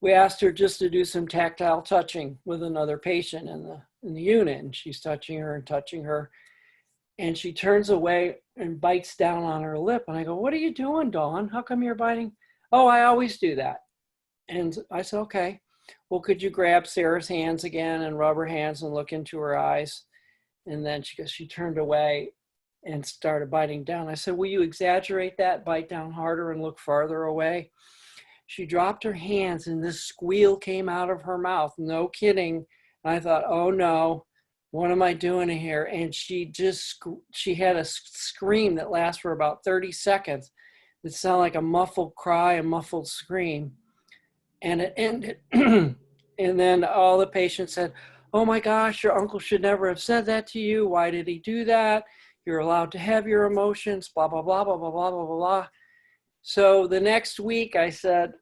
we asked her just to do some tactile touching with another patient in the unit, and she's touching her and touching her. And she turns away and bites down on her lip. And I go, what are you doing, Dawn? How come you're biting? Oh, I always do that. And I said, okay, well, could you grab Sarah's hands again and rub her hands and look into her eyes? And then she turned away and started biting down. I said, will you exaggerate that, bite down harder and look farther away? She dropped her hands and this squeal came out of her mouth. No kidding. And I thought, oh no, what am I doing here? And she had a scream that lasts for about 30 seconds. It sounded like a muffled cry, a muffled scream. And it ended. And then all the patients said, oh my gosh, your uncle should never have said that to you. Why did he do that? You're allowed to have your emotions, blah, blah, blah, blah, blah, blah, blah, blah. So the next week I said,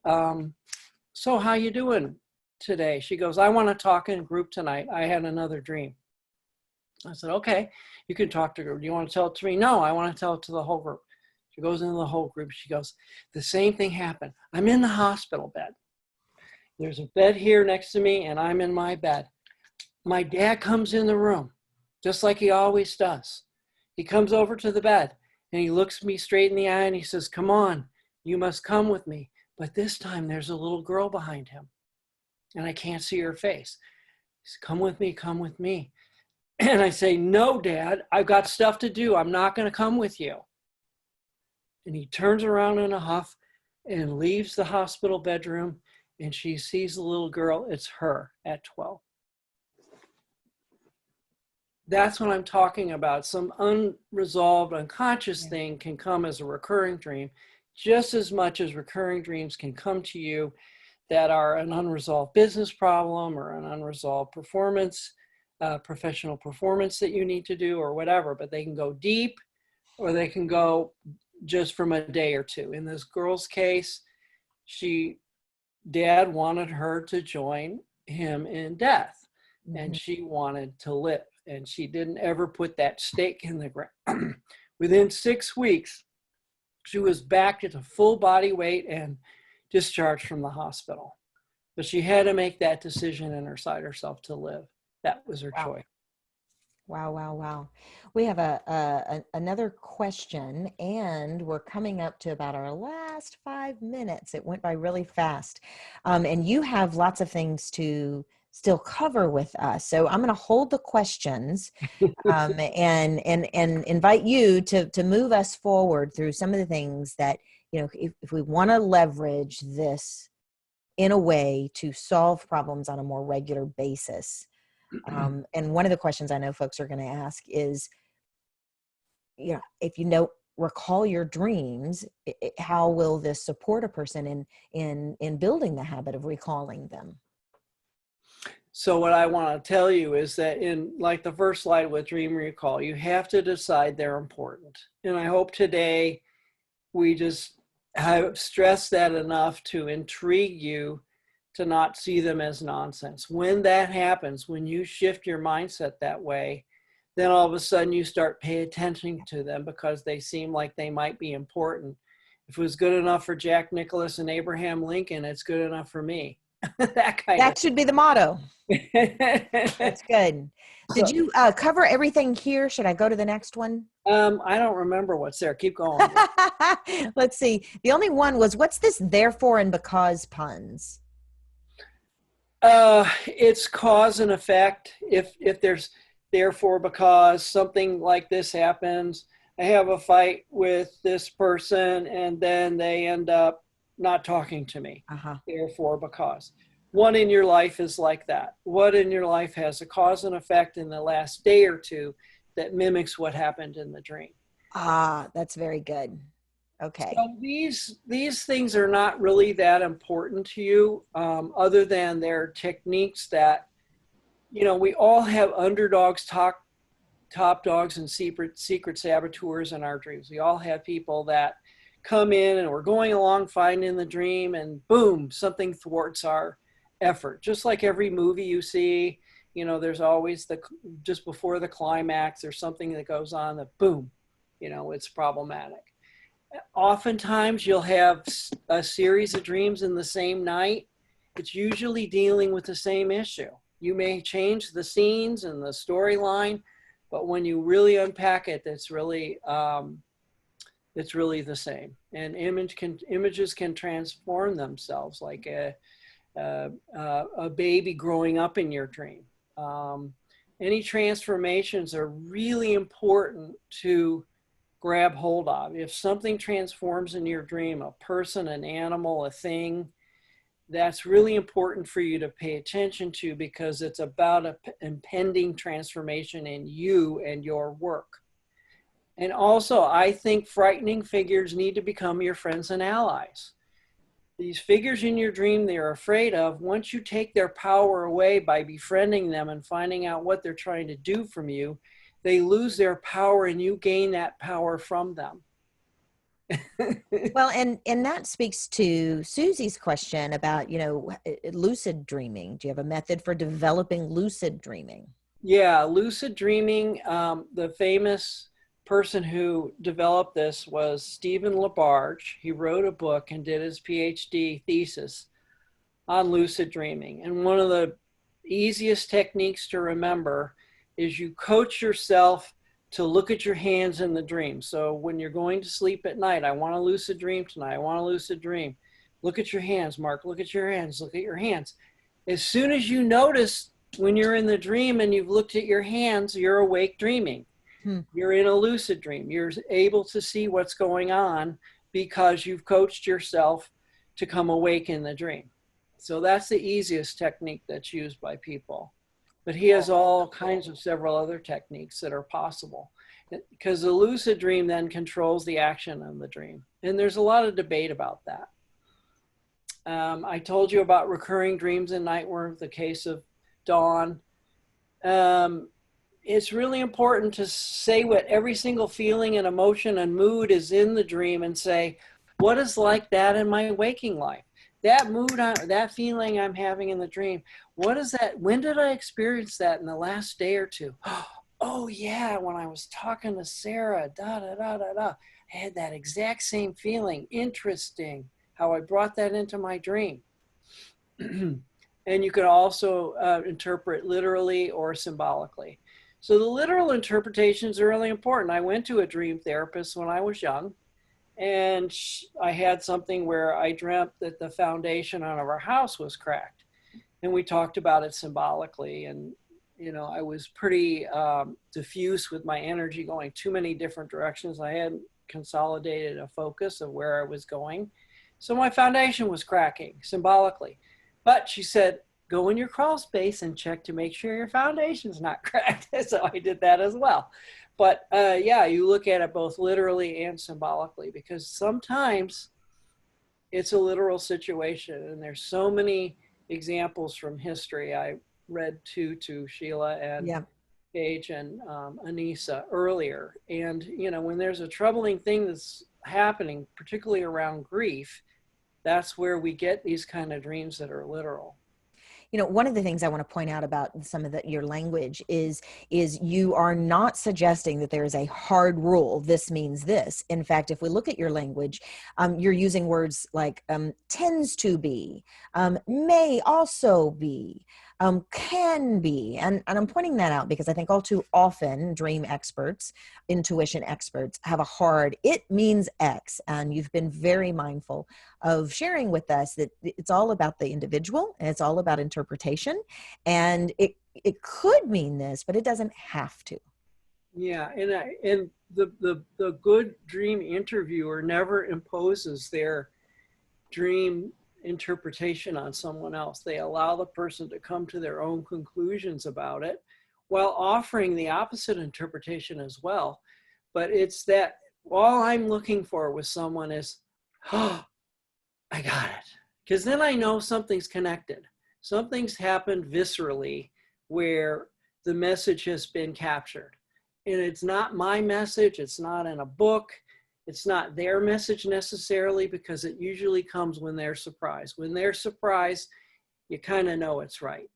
so how you doing today? She goes, I want to talk in group tonight. I had another dream. I said, okay, you can talk to her. Do you want to tell it to me? No, I want to tell it to the whole group. She goes into the whole group. She goes, the same thing happened. I'm in the hospital bed. There's a bed here next to me and I'm in my bed. My dad comes in the room, just like he always does. He comes over to the bed and he looks me straight in the eye and he says, come on, you must come with me. But this time there's a little girl behind him and I can't see her face. He says, come with me, come with me. And I say, no, Dad, I've got stuff to do. I'm not going to come with you. And he turns around in a huff and leaves the hospital bedroom and she sees the little girl. It's her at 12. That's what I'm talking about. Some unresolved, unconscious thing can come as a recurring dream, just as much as recurring dreams can come to you that are an unresolved business problem or an unresolved performance, professional performance that you need to do or whatever, but they can go deep or they can go just from a day or two. In this girl's case, Dad wanted her to join him in death and she wanted to live. And she didn't ever put that stake in the ground. Within 6 weeks, she was back at a full body weight and discharged from the hospital. But she had to make that decision and decide herself to live. That was her choice. Wow, wow, wow. We have another question, and we're coming up to about our last 5 minutes. It went by really fast. And you have lots of things to still cover with us. So I'm going to hold the questions and invite you to move us forward through some of the things that, if we want to leverage this in a way to solve problems on a more regular basis. And one of the questions I know folks are going to ask is, if recall your dreams, how will this support a person in building the habit of recalling them? So what I want to tell you is that in like the first slide with dream recall, you have to decide they're important. And I hope today we just have stressed that enough to intrigue you to not see them as nonsense. When that happens, when you shift your mindset that way, then all of a sudden you start paying attention to them because they seem like they might be important. If it was good enough for Jack Nicklaus and Abraham Lincoln, it's good enough for me. that should be the motto. That's good. Did you cover everything here? Should I go to the next one? I don't remember what's there. Keep going. Let's see. The only one was, what's this therefore and because puns? It's cause and effect. If there's therefore because something like this happens, I have a fight with this person and then they end up not talking to me. Therefore because. What in your life is like that? What in your life has a cause and effect in the last day or two that mimics what happened in the dream? That's very good. Okay. So these things are not really that important to you, other than they're techniques that, we all have underdogs, top dogs, and secret saboteurs in our dreams. We all have people that come in and we're going along fine in the dream and boom, something thwarts our effort. Just like every movie you see, there's always just before the climax, there's something that goes on that boom, it's problematic. Oftentimes you'll have a series of dreams in the same night. It's usually dealing with the same issue. You may change the scenes and the storyline, But when you really unpack it, it's really the same. And images can transform themselves, like a baby growing up in your dream. Any transformations are really important to grab hold of. If something transforms in your dream, a person, an animal, a thing, that's really important for you to pay attention to, because it's about an impending transformation in you and your work. And also, I think frightening figures need to become your friends and allies. These figures in your dream they're afraid of, once you take their power away by befriending them and finding out what they're trying to do from you, they lose their power and you gain that power from them. Well, and that speaks to Susie's question about, lucid dreaming. Do you have a method for developing lucid dreaming? Yeah, lucid dreaming, the famous person who developed this was Stephen LaBarge. He wrote a book and did his PhD thesis on lucid dreaming. And one of the easiest techniques to remember is you coach yourself to look at your hands in the dream. So when you're going to sleep at night, I want a lucid dream tonight. I want a lucid dream. Look at your hands, Mark. Look at your hands. Look at your hands. As soon as you notice when you're in the dream and you've looked at your hands, you're awake dreaming. You're in a lucid dream. You're able to see what's going on because you've coached yourself to come awake in the dream. So that's the easiest technique that's used by people. But he has all kinds of several other techniques that are possible, because the lucid dream then controls the action of the dream. And there's a lot of debate about that. I told you about recurring dreams in nightmare, the case of Dawn. It's really important to say what every single feeling and emotion and mood is in the dream and say, what is like that in my waking life? That mood, that feeling I'm having in the dream, what is that? When did I experience that in the last day or two? Oh yeah, when I was talking to Sarah, da da da da da. I had that exact same feeling. Interesting how I brought that into my dream. And you can also interpret literally or symbolically. So the literal interpretations are really important. I went to a dream therapist when I was young, and I had something where I dreamt that the foundation of our house was cracked. And we talked about it symbolically. And, I was pretty diffuse with my energy, going too many different directions. I hadn't consolidated a focus of where I was going. So my foundation was cracking symbolically. But she said, go in your crawl space and check to make sure your foundation's not cracked. So I did that as well. But yeah, you look at it both literally and symbolically, because sometimes it's a literal situation. And there's so many examples from history. I read to Sheila and Paige and Anissa earlier. And, when there's a troubling thing that's happening, particularly around grief, that's where we get these kind of dreams that are literal. One of the things I want to point out about some of your language is you are not suggesting that there is a hard rule. This means this. In fact, if we look at your language, you're using words like tends to be, may also be, can be. And I'm pointing that out because I think all too often dream experts, intuition experts have a hard, it means X. And you've been very mindful of sharing with us that it's all about the individual and it's all about interpretation. And it could mean this, but it doesn't have to. Yeah, and the good dream interviewer never imposes their dream interpretation on someone else. They allow the person to come to their own conclusions about it while offering the opposite interpretation as well. But it's that all I'm looking for with someone is, oh, I got it. Because then I know something's connected. Something's happened viscerally where the message has been captured. And it's not my message. It's not in a book. It's not their message necessarily, because it usually comes when they're surprised. When they're surprised, you kind of know it's right.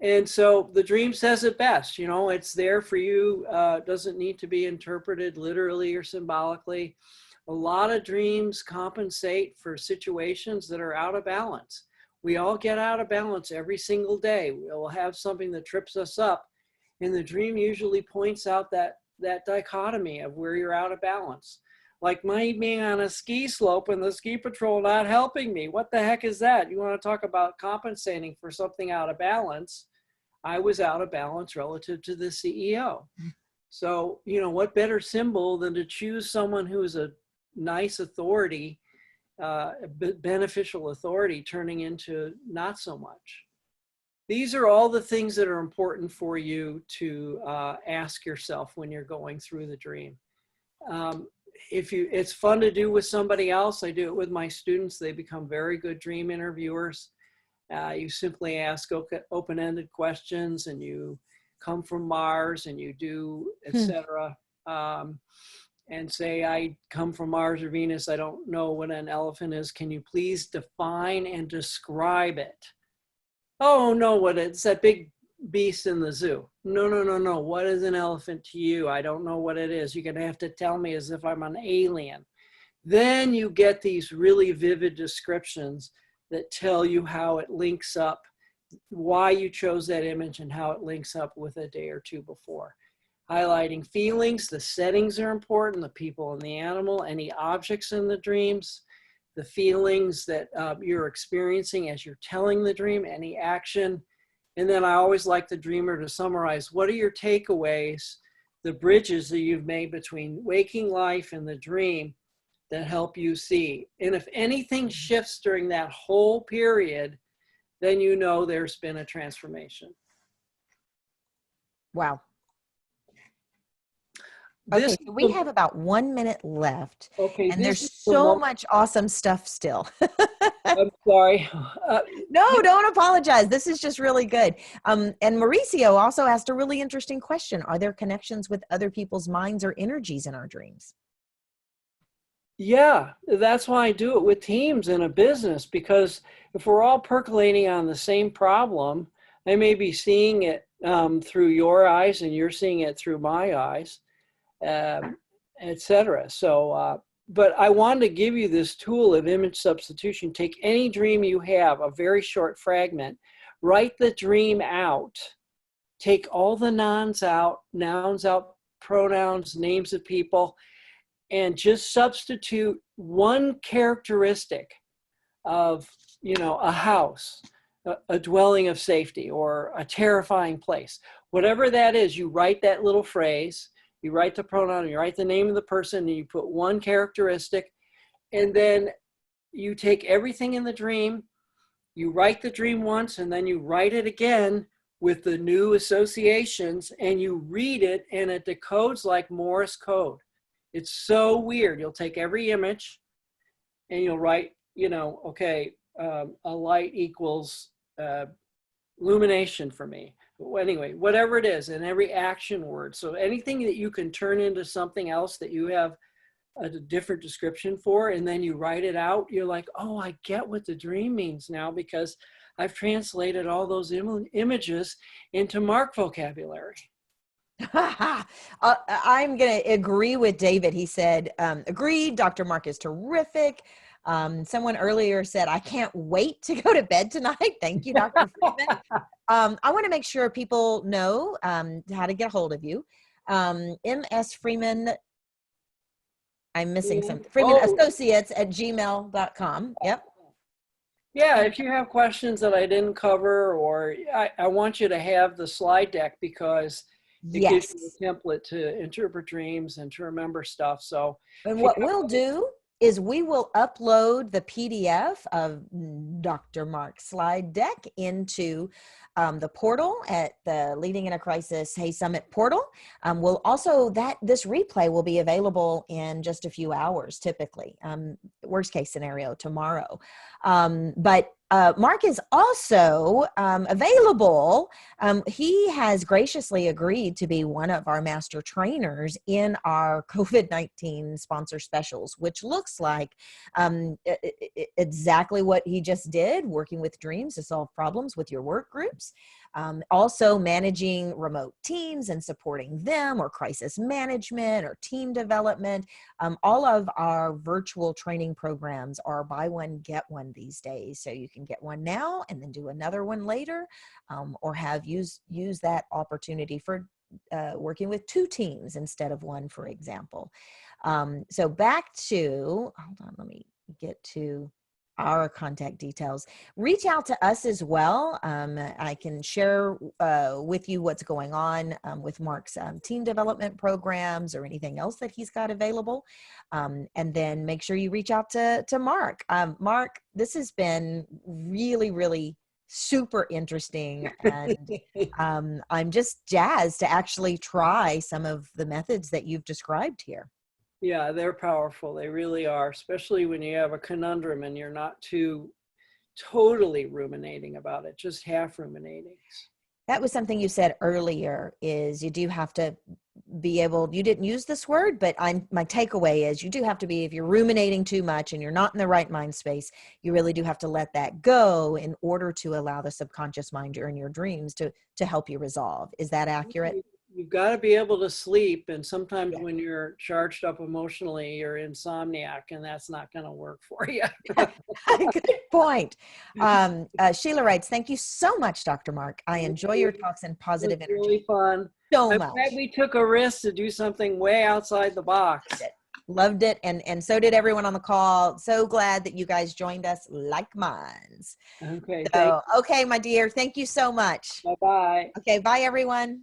And so the dream says it best. It's there for you. Doesn't need to be interpreted literally or symbolically. A lot of dreams compensate for situations that are out of balance. We all get out of balance every single day. We'll have something that trips us up. And the dream usually points out that dichotomy of where you're out of balance. Like me being on a ski slope and the ski patrol not helping me. What the heck is that? You want to talk about compensating for something out of balance? I was out of balance relative to the CEO. So, what better symbol than to choose someone who's a nice authority, beneficial authority, turning into not so much. These are all the things that are important for you to ask yourself when you're going through the dream. It's fun to do with somebody else. I do it with my students. They become very good dream interviewers. You simply ask open-ended questions, and you come from Mars, and you do, etc. And say, I come from Mars or Venus. I don't know what an elephant is. Can you please define and describe it? Oh, no, it's that big beast in the zoo. No. What is an elephant to you? I don't know what it is. You're going to have to tell me as if I'm an alien. Then you get these really vivid descriptions that tell you how it links up, why you chose that image, and how it links up with a day or two before. Highlighting feelings, the settings are important, the people and the animal, any objects in the dreams, the feelings that you're experiencing as you're telling the dream, any action. And then I always like the dreamer to summarize, what are your takeaways, the bridges that you've made between waking life and the dream that help you see. And if anything shifts during that whole period, then you know there's been a transformation. Wow. Okay, so we have about 1 minute left, and there's so much awesome stuff still. I'm sorry. No, don't apologize. This is just really good. And Mauricio also asked a really interesting question. Are there connections with other people's minds or energies in our dreams? Yeah, that's why I do it with teams in a business, because if we're all percolating on the same problem, I may be seeing it through your eyes and you're seeing it through my eyes. Etc. So, but I wanted to give you this tool of image substitution. Take any dream you have, a very short fragment, write the dream out, take all the nouns out, pronouns, names of people, and just substitute one characteristic of, a house, a dwelling of safety, or a terrifying place. Whatever that is, you write that little phrase. You write the pronoun, you write the name of the person, and you put one characteristic, and then you take everything in the dream, you write the dream once, and then you write it again with the new associations, and you read it, and it decodes like Morse code. It's so weird. You'll take every image, and you'll write, a light equals illumination for me. Anyway, whatever it is, and every action word. So anything that you can turn into something else that you have a different description for, and then you write it out, you're like, oh, I get what the dream means now, because I've translated all those images into Mark vocabulary. I'm going to agree with David. He said, agreed, Dr. Mark is terrific. Someone earlier said, I can't wait to go to bed tonight. Thank you, Dr. Freeman. I want to make sure people know how to get a hold of you. MS Freeman, I'm missing something. Freeman Associates at gmail.com. Yep. Yeah, if you have questions that I didn't cover, or I want you to have the slide deck, because it gives you a template to interpret dreams and to remember stuff. So, and what we'll do is we will upload the PDF of Dr. Mark's slide deck into the portal at the Leading in a Crisis Hay Summit portal. We'll also, this replay will be available in just a few hours, typically, worst case scenario, tomorrow. But Mark is also available. He has graciously agreed to be one of our master trainers in our COVID-19 sponsor specials, which looks like exactly what he just did, working with dreams to solve problems with your work groups. Also managing remote teams and supporting them, or crisis management or team development. All of our virtual training programs are buy one, get one these days. So you can can get one now and then do another one later, or use that opportunity for working with 2 teams instead of 1, for example. So back to, hold on, let me get to our contact details. Reach out to us as well. I can share with you what's going on with Mark's team development programs or anything else that he's got available. And then make sure you reach out to Mark. Mark, this has been really, really super interesting. And I'm just jazzed to actually try some of the methods that you've described here. Yeah, they're powerful. They really are, especially when you have a conundrum and you're not too totally ruminating about it, just half ruminating. That was something you said earlier, is you do have to be able, you didn't use this word, but my takeaway is you do have to be, if you're ruminating too much and you're not in the right mind space, you really do have to let that go in order to allow the subconscious mind during your dreams to help you resolve. Is that accurate? You've got to be able to sleep. And sometimes Yeah. when you're charged up emotionally, you're insomniac, and that's not going to work for you. Good point. Sheila writes, thank you so much, Dr. Mark. I enjoy your talks and positive energy. Really fun. So I'm much. glad we took a risk to do something way outside the box. Loved it. And so did everyone on the call. So glad that you guys joined us like minds. Okay. So, okay, my dear. Thank you so much. Bye-bye. Okay. Bye, everyone.